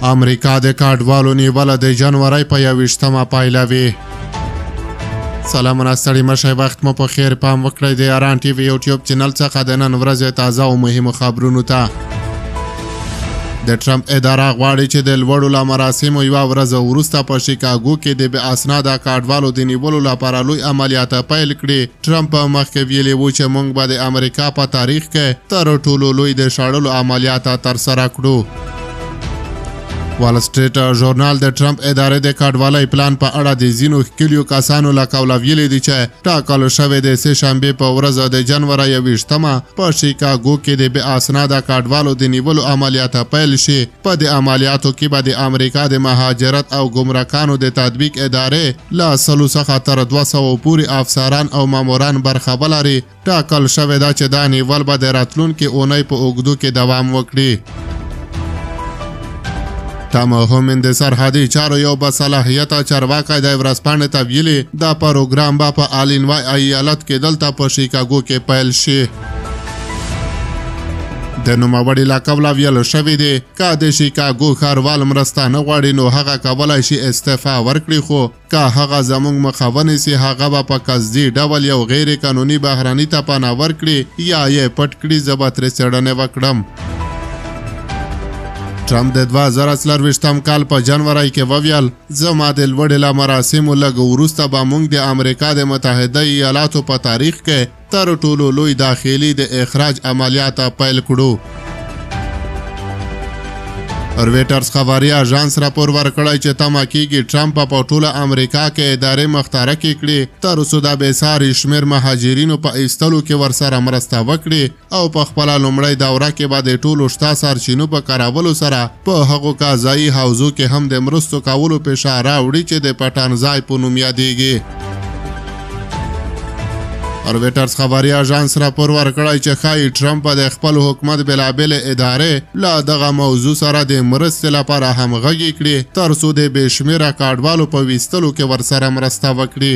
امریکا د کډوالو نیوله د جنوري په 21مه پایلوي. سلامونه ستړي مشئ، وخت مو په خیر. پام وکړئ د ایران ټي وي یوټیوب چینل څخه د نن ورځې تازه او مهمو خبرونو ته. د ټرمپ اداره غواړي چې د لوړو له مراسمو یوه ورځ وروسته په شیکاګو کې د بې اسناده کډوالو د نیولو لپاره لوی عملیات پیل کړي. ټرمپ مخکې ویلي و چې موږ به د امریکا په تاریخ کې تر ټولو لوی د شړلو عملیات ترسره کړو. وال سټریټ ژورنال د ټرمپ ادارې د کډوالۍ پلان په اړه د ځینو ښکلیو کسانو له قوله ویلي دي چې ټاکل شوې د سه شنبې په ورځ د جنوري 21مه په شیکاګو کې د بې اسناده کډوالو د نیولو عملیات پیل شي. په دې عملیاتو کې به د امریکا د مهاجرت او ګمرکانو د تطبیق ادارې له 100 څخه تر 200 پورې افسران او ماموران برخه ولري. ټاکل شوې ده چې دا نیول به د راتلونکې اونۍ په اوږدو کې دوام وکړي. ټام هومن د سرحدي چارو یو باصلاحیته چارواکی د ورځپاڼې ته ویلي دا پروګرام به په الینوای ایالت کې دلته په شیکاګو کې پیل شي. د نوموړي له قوله ویل شوي دي که د شیکاګو ښاروال مرسته نه غواړي نو هغه کولی شي استعفا ورکړي، خو که هغه زموږ مخه ونیسي هغه به په قصدي ډول یو غیر قانوني بهرني ته پناه ورکړي یا یې پټ کړي. زه به ترې څېړنې وکړم. ټرمپ د 2024 کال په جنوري کې وویل زما د لوړې له مراسمو لږ وروسته به موږ د امریکا د متحده ایالاتو په تاریخ کې تر ټولو لوی داخلي د اخراج عملیات پیل کړو. رویټرز خبري اژانس راپور ورکړی چې تمه کېږي ټرمپ په ټوله امریکا کې ادارې مخترقې کړي تر څو د بېساري شمېر مهاجرینو په ایستلو کې ورسره مرسته وکړي او په خپله لومړۍ دوره کې به د ټولو شته سرچینو په کارولو سره په هغو قضایي حوزو کې هم د مرستو کولو فشار راوړي چې د پټن ځای په نوم یادېږي. رویټرز خبري اژانس راپور ورکړی چې ښایي ټرمپ د خپل حکومت بېلابېلې ادارې له دغه موضوع سره د مرستې لپاره همغږي کړي تر څو د بې شمېره کډوالو په ویستلو کې ورسره مرسته وکړي.